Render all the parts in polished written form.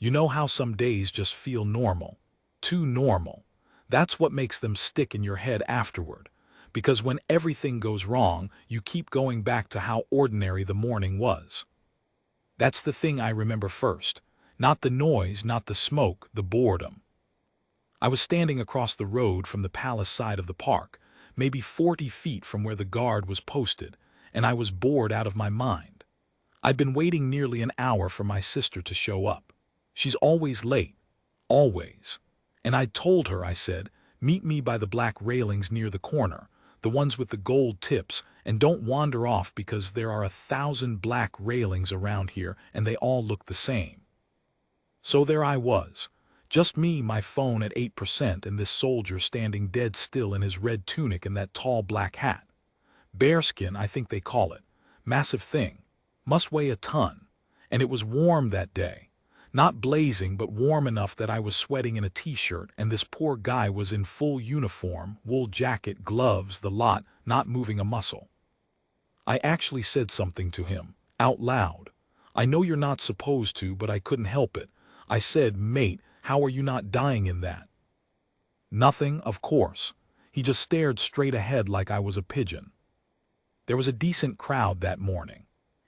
You know how some days just feel normal? Too normal. That's what makes them stick in your head afterward. Because when everything goes wrong, you keep going back to how ordinary the morning was. That's the thing I remember first. Not the noise, not the smoke, the boredom. I was standing across the road from the palace side of the park, maybe 40 feet from where the guard was posted, and I was bored out of my mind. I'd been waiting nearly an hour for my sister to show up. She's always late. Always. And I'd told her, I said, meet me by the black railings near the corner, the ones with the gold tips, and don't wander off because there are 1,000 black railings around here and they all look the same. So there I was. Just me, my phone at 8%, and this soldier standing dead still in his red tunic and that tall black hat. Bearskin, I think they call it. Massive thing. Must weigh a ton. And it was warm that day. Not blazing, but warm enough that I was sweating in a t-shirt, and this poor guy was in full uniform, wool jacket, gloves, the lot, not moving a muscle. I actually said something to him, out loud. I know you're not supposed to, but I couldn't help it. I said, mate, how are you not dying in that? Nothing, of course. He just stared straight ahead like I was a pigeon. There was a decent crowd that morning.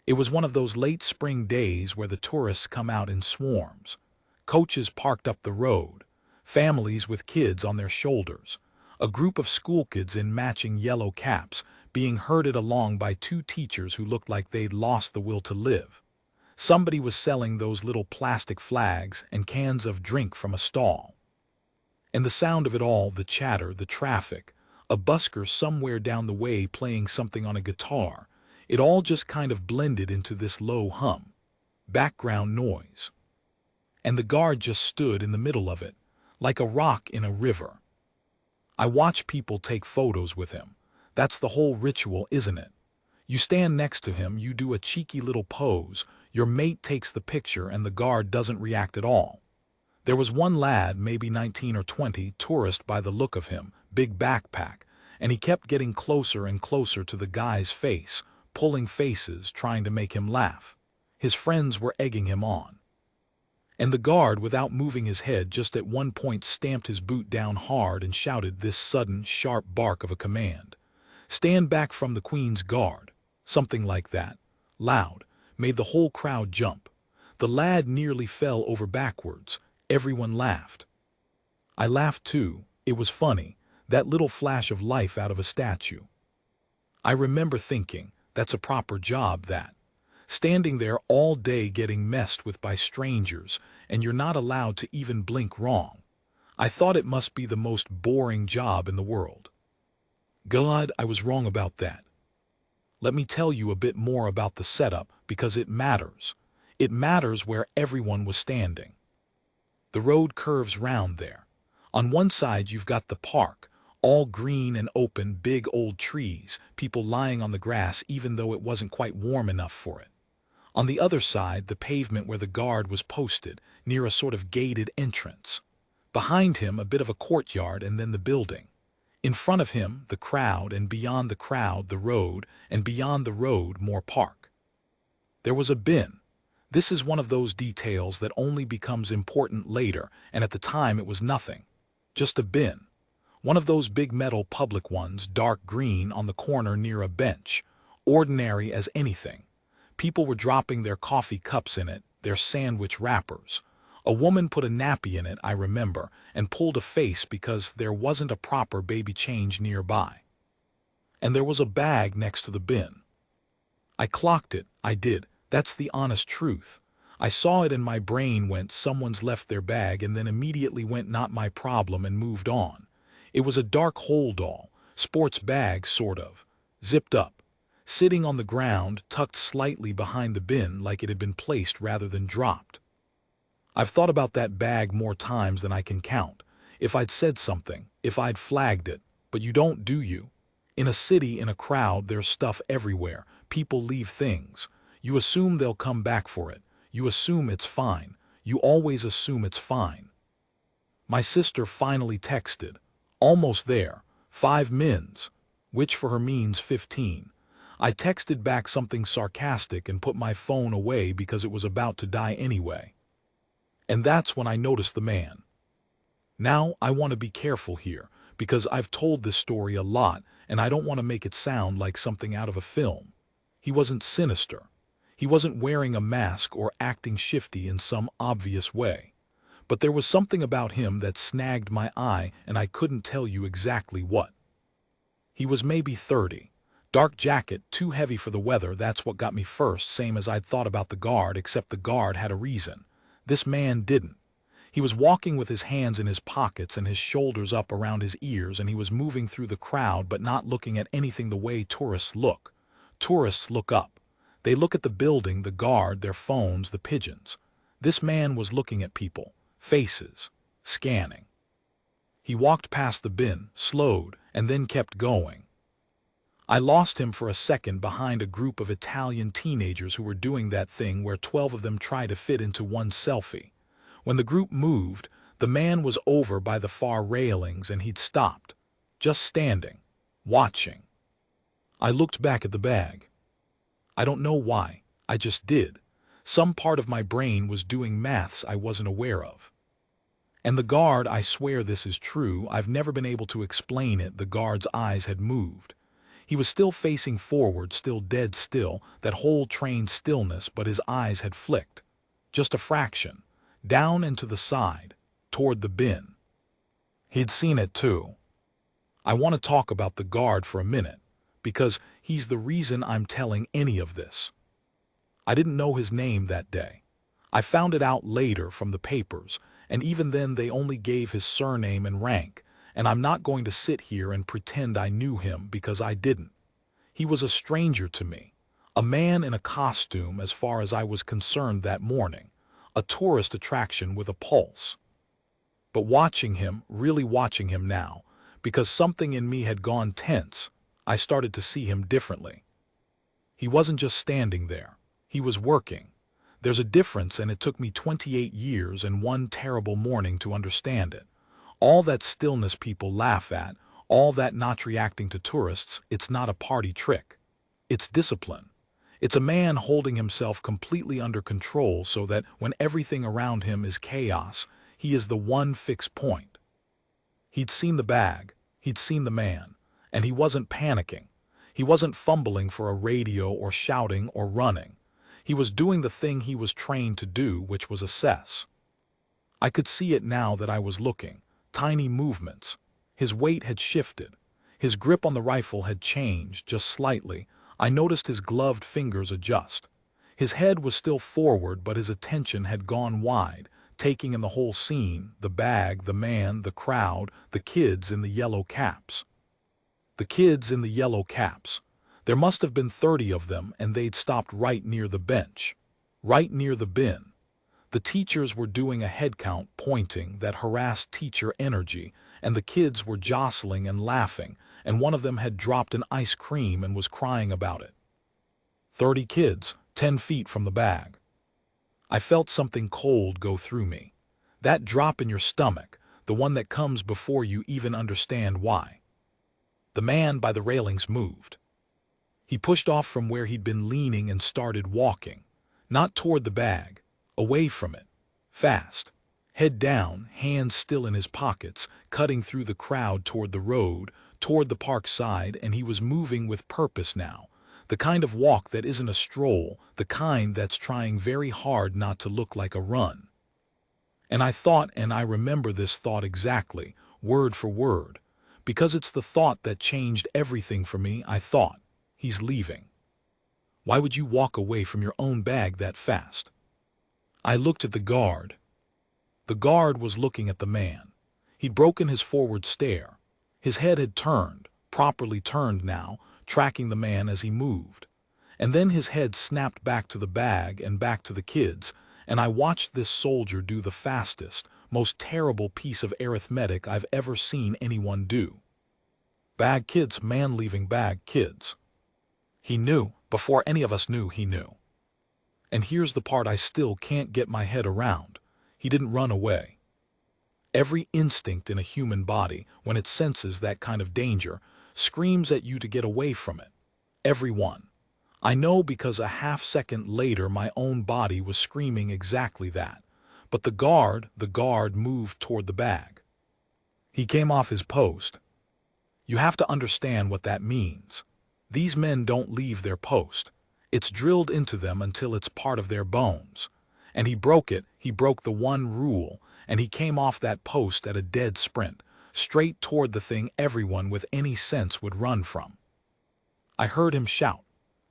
It was one of those late spring days where the tourists come out in swarms. Coaches parked up the road, families with kids on their shoulders, a group of school kids in matching yellow caps being herded along by two teachers who looked like they'd lost the will to live. Somebody was selling those little plastic flags and cans of drink from a stall. And the sound of it all, the chatter, the traffic, a busker somewhere down the way playing something on a guitar, it all just kind of blended into this low hum, background noise. And the guard just stood in the middle of it, like a rock in a river. I watch people take photos with him. That's the whole ritual, isn't it? You stand next to him, you do a cheeky little pose, your mate takes the picture, and the guard doesn't react at all. There was one lad, maybe 19 or 20, tourist by the look of him, big backpack, and he kept getting closer and closer to the guy's face, pulling faces, trying to make him laugh. His friends were egging him on. And the guard, without moving his head, just at one point stamped his boot down hard and shouted this sudden, sharp bark of a command. Stand back from the Queen's Guard. Something like that. Loud. Made the whole crowd jump. The lad nearly fell over backwards. Everyone laughed. I laughed too. It was funny. That little flash of life out of a statue. I remember thinking, that's a proper job, that. Standing there all day getting messed with by strangers, and you're not allowed to even blink wrong. I thought it must be the most boring job in the world. God, I was wrong about that. Let me tell you a bit more about the setup, because it matters. It matters where everyone was standing. The road curves round there. On one side you've got the park, all green and open, big old trees, people lying on the grass even though it wasn't quite warm enough for it. On the other side, the pavement where the guard was posted, near a sort of gated entrance. Behind him, a bit of a courtyard, and then the building. In front of him, the crowd, and beyond the crowd, the road, and beyond the road, more park. There was a bin. This is one of those details that only becomes important later, and at the time it was nothing. Just a bin. One of those big metal public ones, dark green, on the corner near a bench. Ordinary as anything. People were dropping their coffee cups in it, their sandwich wrappers. A woman put a nappy in it, I remember, and pulled a face because there wasn't a proper baby change nearby. And there was a bag next to the bin. I clocked it, I did. That's the honest truth. I saw it and my brain went, someone's left their bag, and then immediately went, not my problem, and moved on. It was a dark hold-all, sports bag sort of, zipped up, sitting on the ground, tucked slightly behind the bin like it had been placed rather than dropped. I've thought about that bag more times than I can count. If I'd said something, if I'd flagged it, but you don't, do you? In a city, in a crowd, there's stuff everywhere. People leave things. You assume they'll come back for it. You assume it's fine. You always assume it's fine. My sister finally texted. Almost there. 5 mins. Which for her means 15. I texted back something sarcastic and put my phone away because it was about to die anyway. And that's when I noticed the man. Now, I want to be careful here, because I've told this story a lot, and I don't want to make it sound like something out of a film. He wasn't sinister. He wasn't wearing a mask or acting shifty in some obvious way. But there was something about him that snagged my eye, and I couldn't tell you exactly what. He was maybe 30. Dark jacket, too heavy for the weather, that's what got me first, same as I'd thought about the guard, except the guard had a reason. This man didn't. He was walking with his hands in his pockets and his shoulders up around his ears, and he was moving through the crowd but not looking at anything the way tourists look. Tourists look up. They look at the building, the guard, their phones, the pigeons. This man was looking at people, faces, scanning. He walked past the bin, slowed, and then kept going. I lost him for a second behind a group of Italian teenagers who were doing that thing where 12 of them try to fit into one selfie. When the group moved, the man was over by the far railings and he'd stopped, just standing, watching. I looked back at the bag. I don't know why, I just did. Some part of my brain was doing maths I wasn't aware of. And the guard, I swear this is true, I've never been able to explain it, the guard's eyes had moved. He was still facing forward, still dead still, that whole trained stillness, but his eyes had flicked. Just a fraction. Down and to the side, toward the bin. He'd seen it too. I want to talk about the guard for a minute, because he's the reason I'm telling any of this. I didn't know his name that day. I found it out later from the papers, and even then they only gave his surname and rank, and I'm not going to sit here and pretend I knew him because I didn't. He was a stranger to me, a man in a costume as far as I was concerned that morning. A tourist attraction with a pulse. But watching him, really watching him now, because something in me had gone tense, I started to see him differently. He wasn't just standing there. He was working. There's a difference, and it took me 28 years and one terrible morning to understand it. All that stillness people laugh at, all that not reacting to tourists, it's not a party trick. It's discipline. It's a man holding himself completely under control so that when everything around him is chaos, he is the one fixed point. He'd seen the bag, he'd seen the man, and he wasn't panicking. He wasn't fumbling for a radio or shouting or running. He was doing the thing he was trained to do, which was assess. I could see it now that I was looking. Tiny movements. His weight had shifted. His grip on the rifle had changed, just slightly. I noticed his gloved fingers adjust. His head was still forward, but his attention had gone wide, taking in the whole scene, the bag, the man, the crowd, the kids in the yellow caps. The kids in the yellow caps. There must have been 30 of them, and they'd stopped right near the bench, right near the bin. The teachers were doing a head count, pointing, that harassed teacher energy, and the kids were jostling and laughing, and one of them had dropped an ice cream and was crying about it. 30 kids, 10 feet from the bag. I felt something cold go through me. That drop in your stomach, the one that comes before you even understand why. The man by the railings moved. He pushed off from where he'd been leaning and started walking, not toward the bag, away from it, fast. Head down, hands still in his pockets, cutting through the crowd toward the road, toward the park side, and he was moving with purpose now. The kind of walk that isn't a stroll, the kind that's trying very hard not to look like a run. And I thought, and I remember this thought exactly, word for word, because it's the thought that changed everything for me. I thought, he's leaving. Why would you walk away from your own bag that fast? I looked at the guard. The guard was looking at the man. He'd broken his forward stare. His head had turned, properly turned now, tracking the man as he moved. And then his head snapped back to the bag and back to the kids, and I watched this soldier do the fastest, most terrible piece of arithmetic I've ever seen anyone do. Bag kids, man leaving bag kids. He knew, before any of us knew he knew. And here's the part I still can't get my head around. He didn't run away. Every instinct in a human body, when it senses that kind of danger, screams at you to get away from it. Every one. I know because a half second later my own body was screaming exactly that. But the guard moved toward the bag. He came off his post. You have to understand what that means. These men don't leave their post. It's drilled into them until it's part of their bones. And he broke it, he broke the one rule, and he came off that post at a dead sprint, straight toward the thing everyone with any sense would run from. I heard him shout.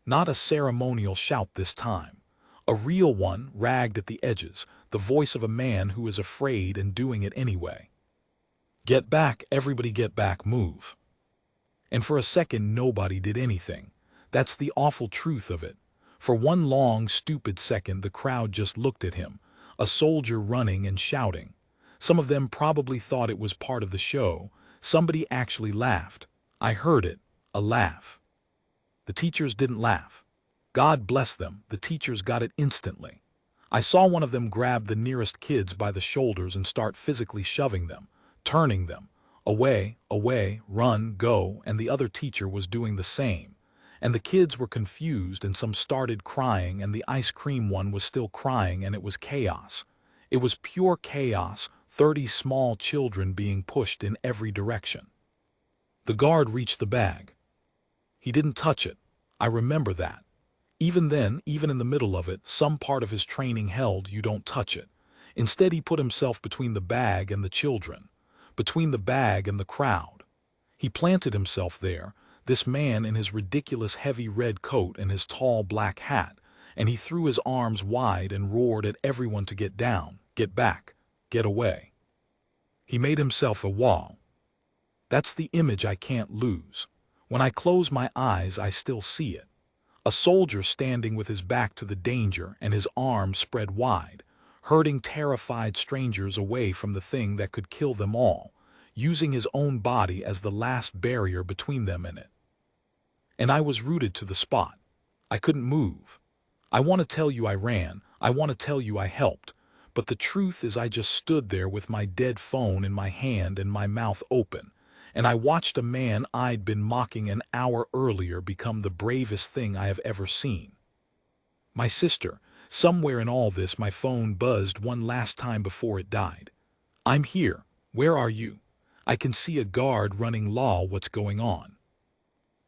Not a ceremonial shout this time. A real one, ragged at the edges, the voice of a man who is afraid and doing it anyway. Get back, everybody get back, move. And for a second nobody did anything. That's the awful truth of it. For one long, stupid second the crowd just looked at him, a soldier running and shouting. Some of them probably thought it was part of the show. Somebody actually laughed. I heard it, a laugh. The teachers didn't laugh. God bless them, the teachers got it instantly. I saw one of them grab the nearest kids by the shoulders and start physically shoving them, turning them. Away, away, run, go, and the other teacher was doing the same. And the kids were confused and some started crying and the ice cream one was still crying and it was chaos. It was pure chaos, 30 small children being pushed in every direction. The guard reached the bag. He didn't touch it. I remember that. Even then, even in the middle of it, some part of his training held you don't touch it. Instead he put himself between the bag and the children, between the bag and the crowd. He planted himself there, this man in his ridiculous heavy red coat and his tall black hat, and he threw his arms wide and roared at everyone to get down, get back, get away. He made himself a wall. That's the image I can't lose. When I close my eyes, I still see it. A soldier standing with his back to the danger and his arms spread wide, herding terrified strangers away from the thing that could kill them all, using his own body as the last barrier between them and it. And I was rooted to the spot. I couldn't move. I want to tell you I ran, I want to tell you I helped, but the truth is I just stood there with my dead phone in my hand and my mouth open, and I watched a man I'd been mocking an hour earlier become the bravest thing I have ever seen. My sister, somewhere in all this my phone buzzed one last time before it died. I'm here. Where are you? I can see a guard running law. What's going on?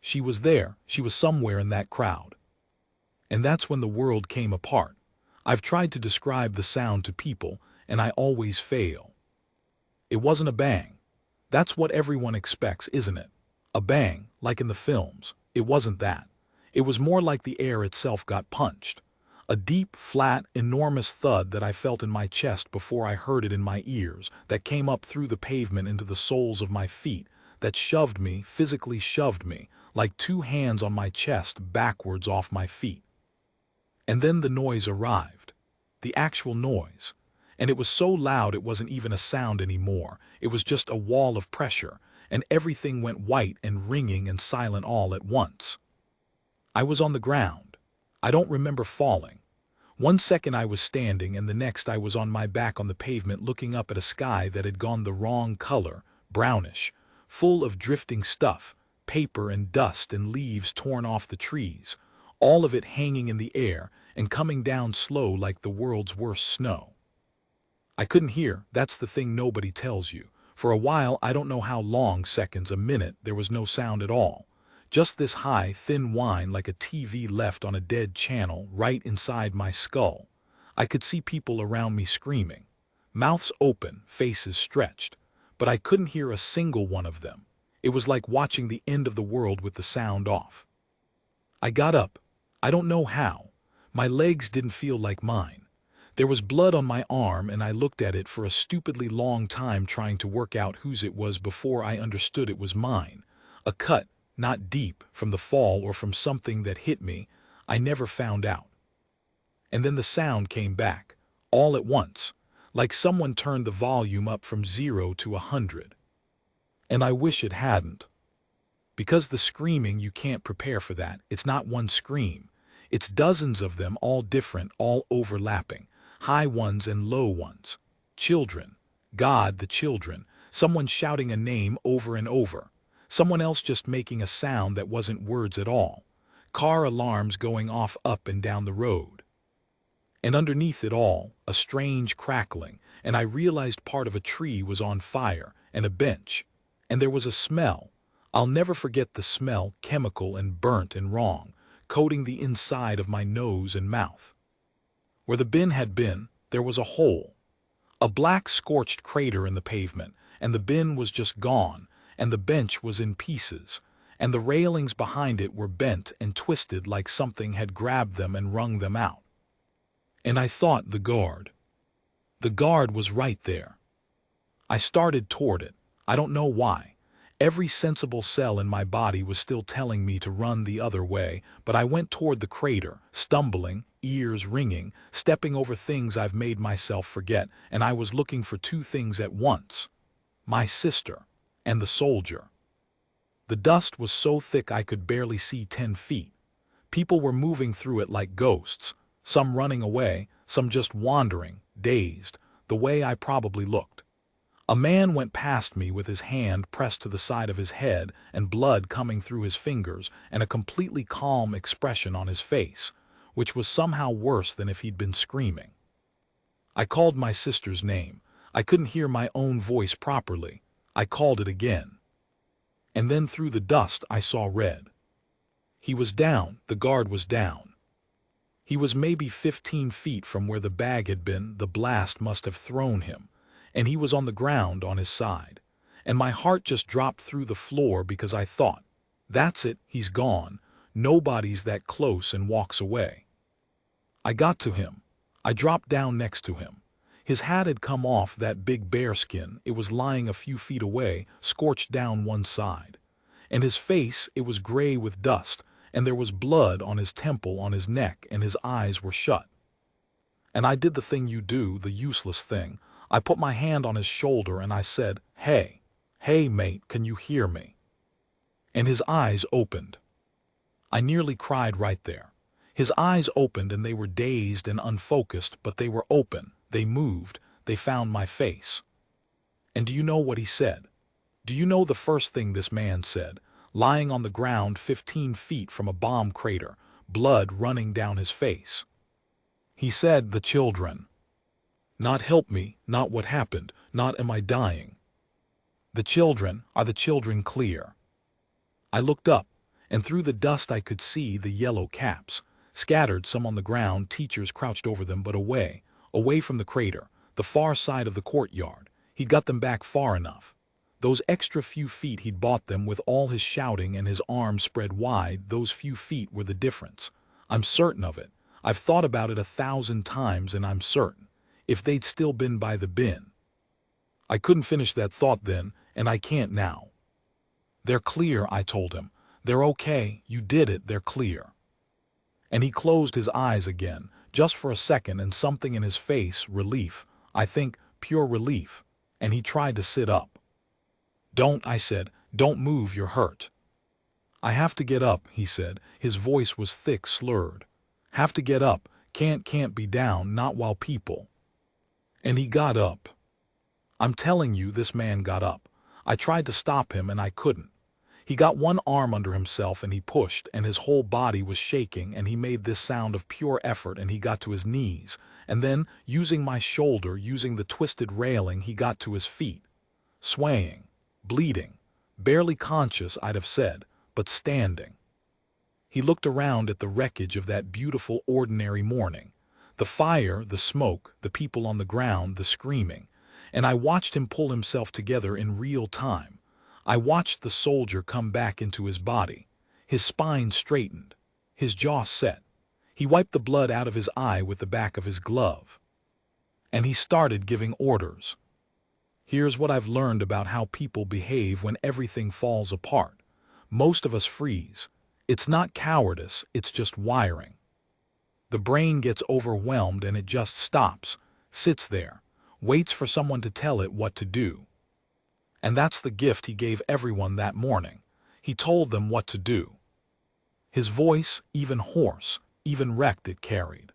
She was there. She was somewhere in that crowd. And that's when the world came apart. I've tried to describe the sound to people, and I always fail. It wasn't a bang. That's what everyone expects, isn't it? A bang, like in the films. It wasn't that. It was more like the air itself got punched. A deep, flat, enormous thud that I felt in my chest before I heard it in my ears, that came up through the pavement into the soles of my feet, that shoved me, physically shoved me, like two hands on my chest backwards off my feet. And then the noise arrived. The actual noise. And it was so loud it wasn't even a sound anymore. It was just a wall of pressure, and everything went white and ringing and silent all at once. I was on the ground. I don't remember falling. One second I was standing and the next I was on my back on the pavement looking up at a sky that had gone the wrong color, brownish, full of drifting stuff, paper and dust and leaves torn off the trees, all of it hanging in the air and coming down slow like the world's worst snow. I couldn't hear, that's the thing nobody tells you. For a while, I don't know how long, seconds, a minute, there was no sound at all. Just this high, thin whine like a TV left on a dead channel right inside my skull. I could see people around me screaming. Mouths open, faces stretched. But I couldn't hear a single one of them. It was like watching the end of the world with the sound off. I got up. I don't know how. My legs didn't feel like mine. There was blood on my arm and I looked at it for a stupidly long time trying to work out whose it was before I understood it was mine. A cut, not deep, from the fall or from something that hit me, I never found out. And then the sound came back, all at once, like someone turned the volume up from 0 to 100. And I wish it hadn't. Because the screaming, you can't prepare for that. It's not one scream. It's dozens of them, all different, all overlapping. High ones and low ones. Children. God, the children. Someone shouting a name over and over. Someone else just making a sound that wasn't words at all. Car alarms going off up and down the road. And underneath it all, a strange crackling, and I realized part of a tree was on fire, and a bench. And there was a smell. I'll never forget the smell, chemical and burnt and wrong, coating the inside of my nose and mouth. Where the bin had been, there was a hole. A black scorched crater in the pavement, and the bin was just gone, and the bench was in pieces, and the railings behind it were bent and twisted like something had grabbed them and wrung them out. And I thought the guard. The guard was right there. I started toward it. I don't know why. Every sensible cell in my body was still telling me to run the other way, but I went toward the crater, stumbling, ears ringing, stepping over things I've made myself forget, and I was looking for two things at once: my sister and the soldier. The dust was so thick I could barely see 10 feet. People were moving through it like ghosts, some running away, some just wandering, dazed, the way I probably looked. A man went past me with his hand pressed to the side of his head and blood coming through his fingers and a completely calm expression on his face, which was somehow worse than if he'd been screaming. I called my sister's name. I couldn't hear my own voice properly. I called it again. And then through the dust I saw red. He was down, the guard was down. He was maybe 15 feet from where the bag had been. The blast must have thrown him, and he was on the ground on his side. And my heart just dropped through the floor because I thought, that's it, he's gone. Nobody's that close and walks away. I got to him. I dropped down next to him. His hat had come off that big bearskin. It was lying a few feet away, scorched down one side. And his face, it was gray with dust, and there was blood on his temple, on his neck, and his eyes were shut. And I did the thing you do, the useless thing. I put my hand on his shoulder and I said, "Hey, mate, can you hear me?" And his eyes opened. I nearly cried right there. His eyes opened and they were dazed and unfocused, but they were open, they moved, they found my face. And do you know what he said? Do you know the first thing this man said, lying on the ground 15 feet from a bomb crater, blood running down his face? He said, "The children. Not help me, not what happened, not am I dying. The children, are the children clear?" I looked up, and through the dust I could see the yellow caps, scattered, some on the ground, teachers crouched over them, but away from the crater, the far side of the courtyard. He'd got them back far enough. Those extra few feet he'd bought them with all his shouting and his arms spread wide, those few feet were the difference. I'm certain of it. I've thought about it 1,000 times and I'm certain. If they'd still been by the bin. I couldn't finish that thought then, and I can't now. "They're clear," I told him. "They're okay, you did it, they're clear." And he closed his eyes again, just for a second, and something in his face, relief, I think, pure relief, and he tried to sit up. "Don't," I said, "don't move, you're hurt." "I have to get up," he said. His voice was thick, slurred. "Have to get up, can't be down, not while people." And he got up. I'm telling you, this man got up. I tried to stop him and I couldn't. He got one arm under himself and he pushed, and his whole body was shaking, and he made this sound of pure effort, and he got to his knees, and then, using my shoulder, using the twisted railing, he got to his feet, swaying, bleeding, barely conscious, I'd have said, but standing. He looked around at the wreckage of that beautiful, ordinary morning. The fire, the smoke, the people on the ground, the screaming. And I watched him pull himself together in real time. I watched the soldier come back into his body. His spine straightened. His jaw set. He wiped the blood out of his eye with the back of his glove. And he started giving orders. Here's what I've learned about how people behave when everything falls apart. Most of us freeze. It's not cowardice, it's just wiring. The brain gets overwhelmed and it just stops, sits there, waits for someone to tell it what to do. And that's the gift he gave everyone that morning. He told them what to do. His voice, even hoarse, even wrecked, it carried.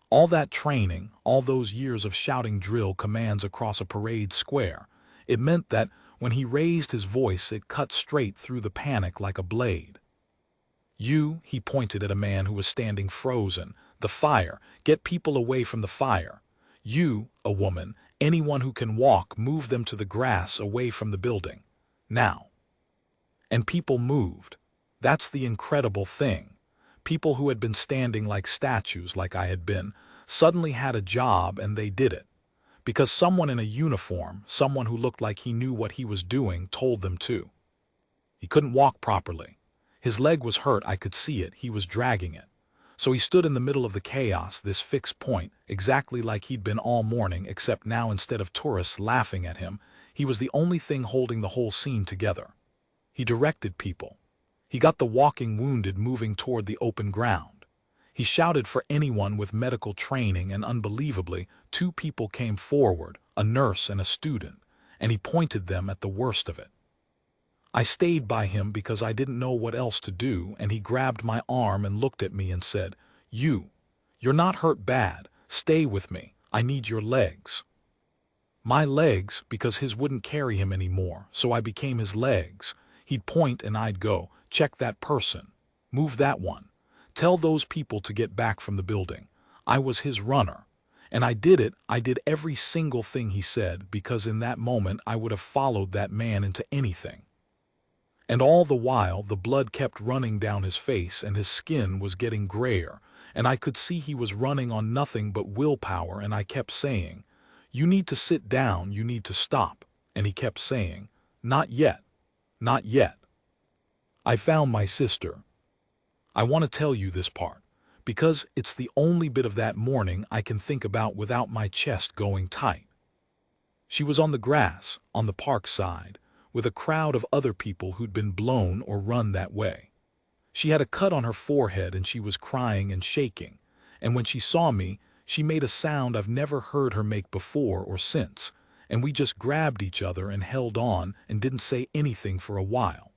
All that training, all those years of shouting drill commands across a parade square, it meant that when he raised his voice it cut straight through the panic like a blade. "You," he pointed at a man who was standing frozen, The fire. Get people away from the fire. You, a woman, anyone who can walk, move them to the grass away from the building. Now. And people moved. That's the incredible thing. People who had been standing like statues, like I had been, suddenly had a job, and they did it. Because someone in a uniform, someone who looked like he knew what he was doing, told them to. He couldn't walk properly. His leg was hurt, I could see it, he was dragging it. So he stood in the middle of the chaos, this fixed point, exactly like he'd been all morning, except now instead of tourists laughing at him, he was the only thing holding the whole scene together. He directed people. He got the walking wounded moving toward the open ground. He shouted for anyone with medical training, and unbelievably, 2 people came forward, a nurse and a student, and he pointed them at the worst of it. I stayed by him because I didn't know what else to do, and he grabbed my arm and looked at me and said, You're not hurt bad, stay with me, I need your legs. My legs, because his wouldn't carry him anymore, so I became his legs. He'd point and I'd go, check that person, move that one, tell those people to get back from the building. I was his runner. And I did it, I did every single thing he said, because in that moment I would have followed that man into anything. And all the while the blood kept running down his face and his skin was getting grayer, and I could see he was running on nothing but willpower, and I kept saying, You need to sit down, you need to stop. And he kept saying, Not yet, not yet. I found my sister. I want to tell you this part, because it's the only bit of that morning I can think about without my chest going tight. She was on the grass, on the park side, with a crowd of other people who'd been blown or run that way. She had a cut on her forehead and she was crying and shaking, and when she saw me, she made a sound I've never heard her make before or since, and we just grabbed each other and held on and didn't say anything for a while.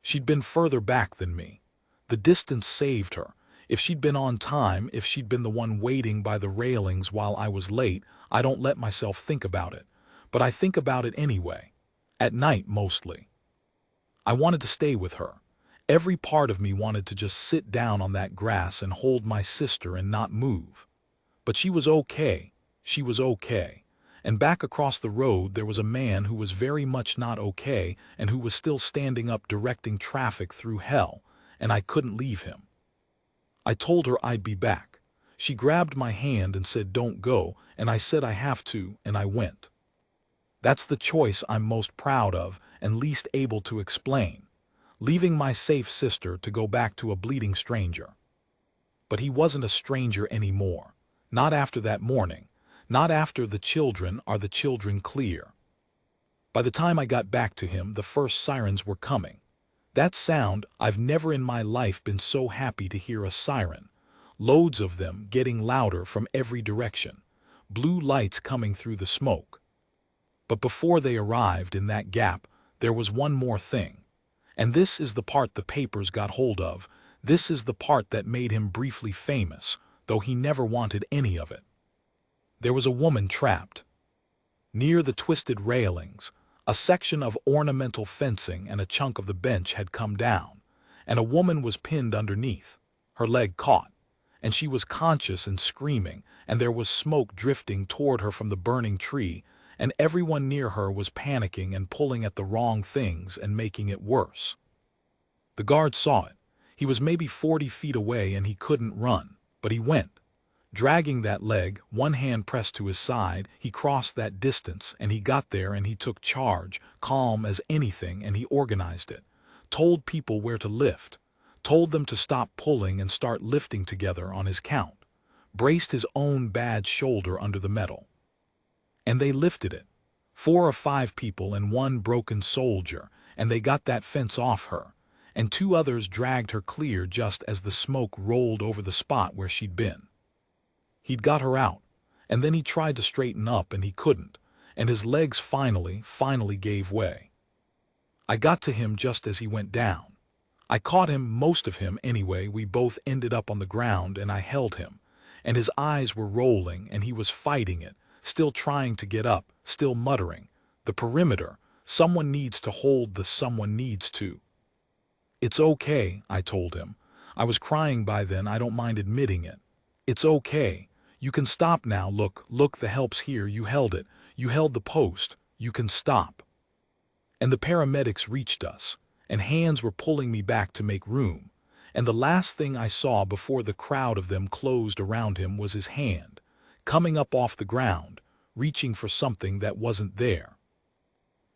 She'd been further back than me. The distance saved her. If she'd been on time, if she'd been the one waiting by the railings while I was late, I don't let myself think about it. But I think about it anyway. At night, mostly. I wanted to stay with her. Every part of me wanted to just sit down on that grass and hold my sister and not move. But she was okay. She was okay. And back across the road there was a man who was very much not okay and who was still standing up directing traffic through hell, and I couldn't leave him. I told her I'd be back. She grabbed my hand and said, Don't go, and I said I have to, and I went. That's the choice I'm most proud of and least able to explain, leaving my safe sister to go back to a bleeding stranger. But he wasn't a stranger anymore, not after that morning, not after the children Are the children clear. By the time I got back to him, the first sirens were coming. That sound, I've never in my life been so happy to hear a siren. Loads of them, getting louder from every direction. Blue lights coming through the smoke. But before they arrived in that gap, there was one more thing. And this is the part the papers got hold of. This is the part that made him briefly famous, though he never wanted any of it. There was a woman trapped. Near the twisted railings, a section of ornamental fencing and a chunk of the bench had come down, and a woman was pinned underneath, her leg caught, and she was conscious and screaming, and there was smoke drifting toward her from the burning tree, and everyone near her was panicking and pulling at the wrong things and making it worse. The guard saw it. He was maybe 40 feet away and he couldn't run, but he went. Dragging that leg, one hand pressed to his side, he crossed that distance, and he got there and he took charge, calm as anything, and he organized it. Told people where to lift. Told them to stop pulling and start lifting together on his count. Braced his own bad shoulder under the metal. And they lifted it. 4 or 5 people and 1 broken soldier, and they got that fence off her, and 2 others dragged her clear just as the smoke rolled over the spot where she'd been. He'd got her out, and then he tried to straighten up and he couldn't, and his legs finally gave way. I got to him just as he went down. I caught him, most of him anyway. We both ended up on the ground and I held him, and his eyes were rolling and he was fighting it, still trying to get up, still muttering, The perimeter, someone needs to hold the someone needs to. It's okay, I told him. I was crying by then, I don't mind admitting it. It's okay. You can stop now. Look, the help's here. You held it. You held the post. You can stop." And the paramedics reached us, and hands were pulling me back to make room. And the last thing I saw before the crowd of them closed around him was his hand, coming up off the ground, reaching for something that wasn't there.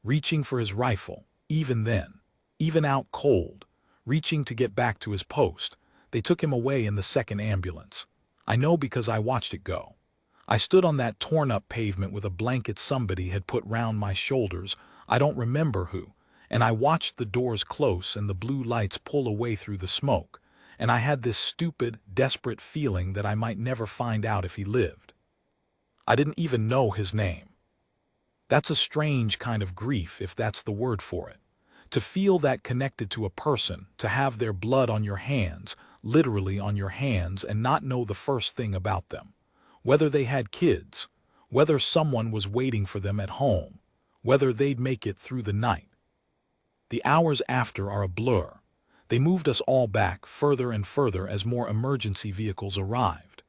Reaching for his rifle, even then, even out cold, reaching to get back to his post. They took him away in the second ambulance. I know because I watched it go. I stood on that torn-up pavement with a blanket somebody had put round my shoulders, I don't remember who, and I watched the doors close and the blue lights pull away through the smoke, and I had this stupid, desperate feeling that I might never find out if he lived. I didn't even know his name. That's a strange kind of grief, if that's the word for it. To feel that connected to a person, to have their blood on your hands, literally on your hands, and not know the first thing about them. Whether they had kids, whether someone was waiting for them at home, whether they'd make it through the night. The hours after are a blur. They moved us all back further and further as more emergency vehicles arrived.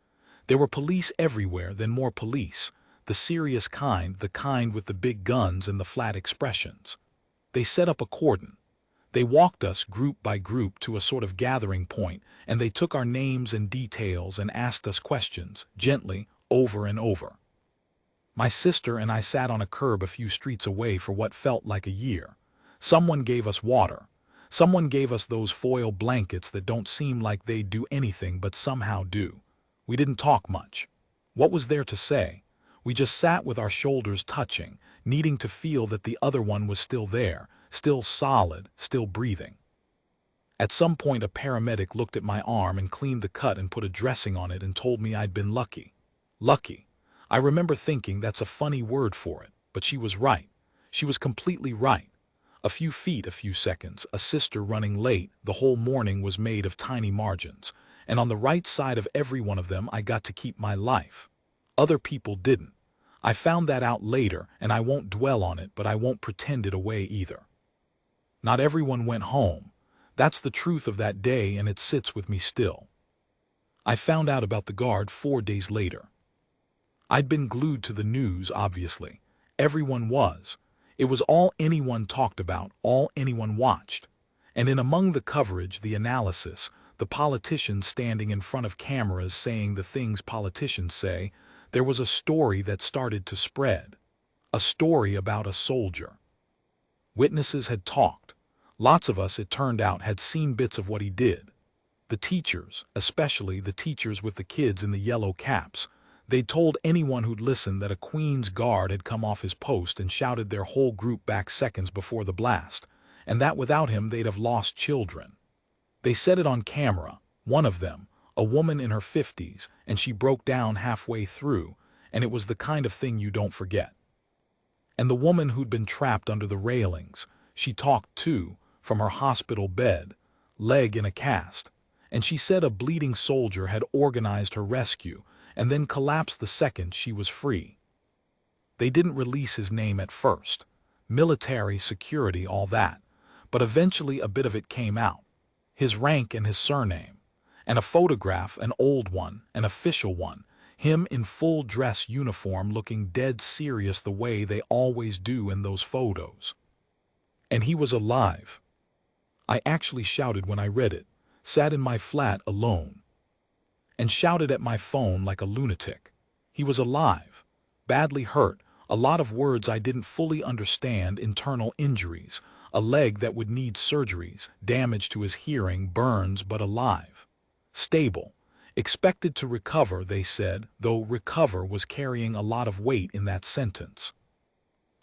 There were police everywhere, then more police, the serious kind, the kind with the big guns and the flat expressions. They set up a cordon. They walked us group by group to a sort of gathering point, and they took our names and details and asked us questions, gently, over and over. My sister and I sat on a curb a few streets away for what felt like a year. Someone gave us water. Someone gave us those foil blankets that don't seem like they do anything but somehow do. We didn't talk much. What was there to say? We just sat with our shoulders touching, needing to feel that the other one was still there, still solid, still breathing. At some point a paramedic looked at my arm and cleaned the cut and put a dressing on it and told me I'd been lucky. Lucky. I remember thinking that's a funny word for it, but she was right. She was completely right. A few feet, a few seconds, a sister running late, the whole morning was made of tiny margins, and on the right side of every one of them I got to keep my life. Other people didn't. I found that out later, and I won't dwell on it, but I won't pretend it away either. Not everyone went home. That's the truth of that day, and it sits with me still. I found out about the guard 4 days later. I'd been glued to the news, obviously. Everyone was. It was all anyone talked about, all anyone watched. And in among the coverage, the analysis, the politicians standing in front of cameras saying the things politicians say, there was a story that started to spread. A story about a soldier. Witnesses had talked. Lots of us, it turned out, had seen bits of what he did. The teachers, especially the teachers with the kids in the yellow caps, they'd told anyone who'd listened that a Queen's Guard had come off his post and shouted their whole group back seconds before the blast, and that without him they'd have lost children. They said it on camera, one of them, a woman in her 50s, and she broke down halfway through, and it was the kind of thing you don't forget. And the woman who'd been trapped under the railings, she talked too, from her hospital bed, leg in a cast, and she said a bleeding soldier had organized her rescue and then collapsed the second she was free. They didn't release his name at first. Military, security, all that. But eventually a bit of it came out. His rank and his surname. And a photograph, an old one, an official one. Him in full dress uniform looking dead serious the way they always do in those photos. And he was alive. I actually shouted when I read it. Sat in my flat alone. And shouted at my phone like a lunatic. He was alive. Badly hurt. A lot of words I didn't fully understand, internal injuries, a leg that would need surgeries, damage to his hearing, burns, but alive. Stable. Expected to recover, they said, though recover was carrying a lot of weight in that sentence.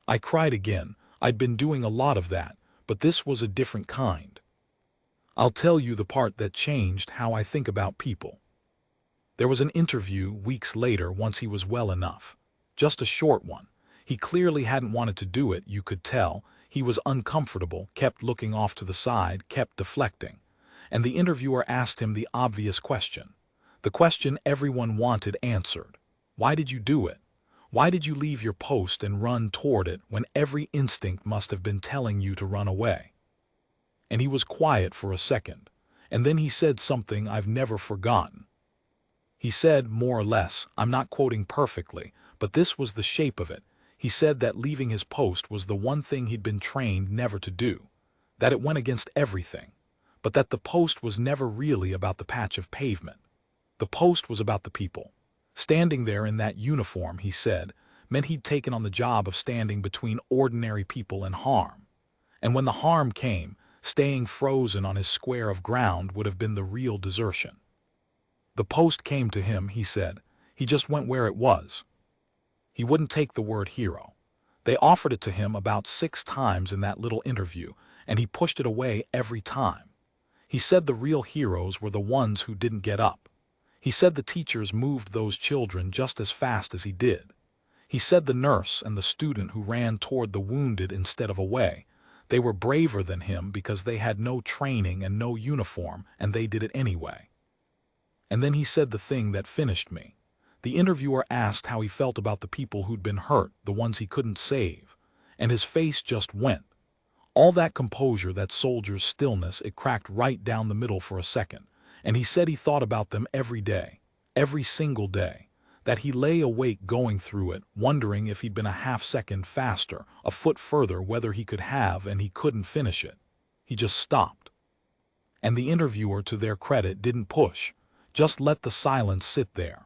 I cried again. I'd been doing a lot of that, but this was a different kind. I'll tell you the part that changed how I think about people. There was an interview weeks later once he was well enough. Just a short one. He clearly hadn't wanted to do it, you could tell. He was uncomfortable, kept looking off to the side, kept deflecting. And the interviewer asked him the obvious question. The question everyone wanted answered. Why did you do it? Why did you leave your post and run toward it when every instinct must have been telling you to run away? And he was quiet for a second. And then he said something I've never forgotten. He said, more or less, I'm not quoting perfectly, but this was the shape of it. He said that leaving his post was the one thing he'd been trained never to do, that it went against everything, but that the post was never really about the patch of pavement. The post was about the people. Standing there in that uniform, he said, meant he'd taken on the job of standing between ordinary people and harm. And when the harm came, staying frozen on his square of ground would have been the real desertion. The post came to him, he said. He just went where it was. He wouldn't take the word hero. They offered it to him about 6 times in that little interview, and he pushed it away every time. He said the real heroes were the ones who didn't get up. He said the teachers moved those children just as fast as he did. He said the nurse and the student who ran toward the wounded instead of away, they were braver than him because they had no training and no uniform, and they did it anyway. And then he said the thing that finished me. The interviewer asked how he felt about the people who'd been hurt, the ones he couldn't save, and his face just went. All that composure, that soldier's stillness, it cracked right down the middle for a second, and he said he thought about them every day, every single day, that he lay awake going through it, wondering if he'd been a half-second faster, a foot further, whether he could have, and he couldn't finish it. He just stopped. And the interviewer, to their credit, didn't push, just let the silence sit there.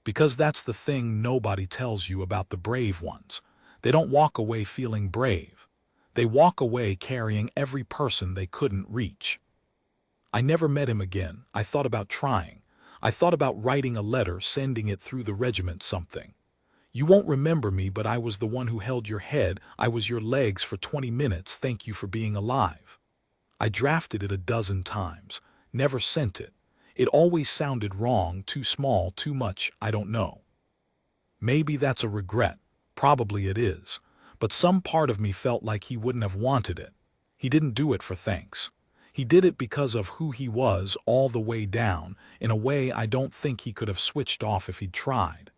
Because that's the thing nobody tells you about the brave ones. They don't walk away feeling brave. They walk away carrying every person they couldn't reach. I never met him again. I thought about trying. I thought about writing a letter, sending it through the regiment, something. You won't remember me, but I was the one who held your head. I was your legs for 20 minutes. Thank you for being alive. I drafted it a dozen times. Never sent it. It always sounded wrong, too small, too much, I don't know. Maybe that's a regret. Probably it is. But some part of me felt like he wouldn't have wanted it. He didn't do it for thanks. He did it because of who he was all the way down, in a way I don't think he could have switched off if he'd tried.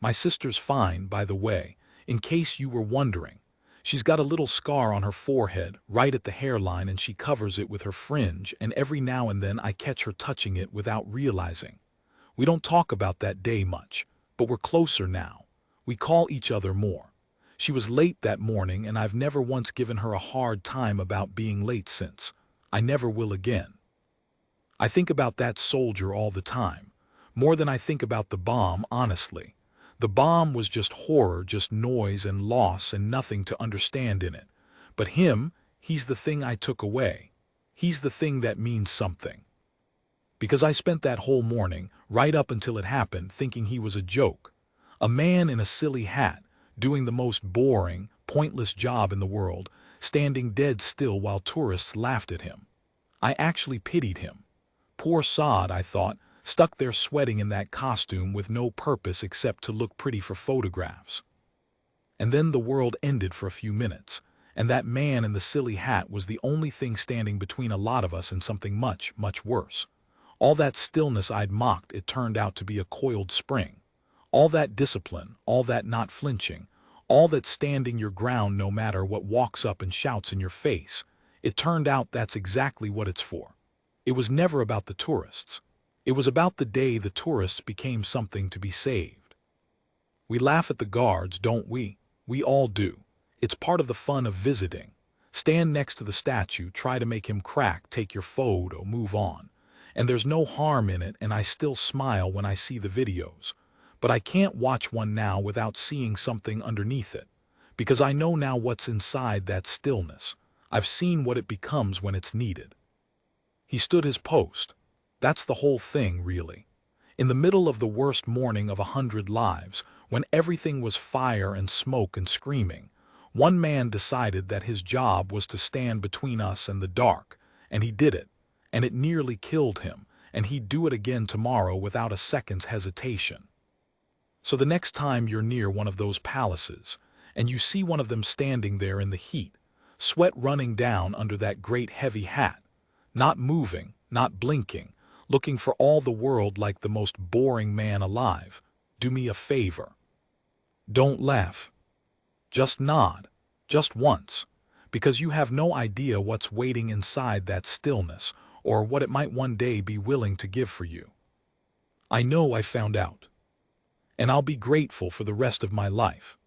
My sister's fine, by the way, in case you were wondering. She's got a little scar on her forehead, right at the hairline, and she covers it with her fringe, and every now and then I catch her touching it without realizing. We don't talk about that day much, but we're closer now. We call each other more. She was late that morning, and I've never once given her a hard time about being late since. I never will again. I think about that soldier all the time, more than I think about the bomb, honestly. The bomb was just horror, just noise and loss and nothing to understand in it. But him, he's the thing I took away. He's the thing that means something. Because I spent that whole morning, right up until it happened, thinking he was a joke. A man in a silly hat, doing the most boring, pointless job in the world, standing dead still while tourists laughed at him. I actually pitied him. Poor sod, I thought, stuck there sweating in that costume with no purpose except to look pretty for photographs. And then the world ended for a few minutes, and that man in the silly hat was the only thing standing between a lot of us and something much, much worse. All that stillness I'd mocked, it turned out to be a coiled spring. All that discipline, all that not flinching, all that standing your ground no matter what walks up and shouts in your face, it turned out that's exactly what it's for. It was never about the tourists. It was about the day the tourists became something to be saved. We laugh at the guards, don't we? We all do. It's part of the fun of visiting. Stand next to the statue, try to make him crack, take your photo, move on. And there's no harm in it, and I still smile when I see the videos. But I can't watch one now without seeing something underneath it. Because I know now what's inside that stillness. I've seen what it becomes when it's needed. He stood his post. That's the whole thing, really. In the middle of the worst morning of 100 lives, when everything was fire and smoke and screaming, one man decided that his job was to stand between us and the dark, and he did it, and it nearly killed him, and he'd do it again tomorrow without a second's hesitation. So the next time you're near one of those palaces, and you see one of them standing there in the heat, sweat running down under that great heavy hat, not moving, not blinking, looking for all the world like the most boring man alive, do me a favor. Don't laugh. Just nod, just once, because you have no idea what's waiting inside that stillness or what it might one day be willing to give for you. I know I found out. And I'll be grateful for the rest of my life.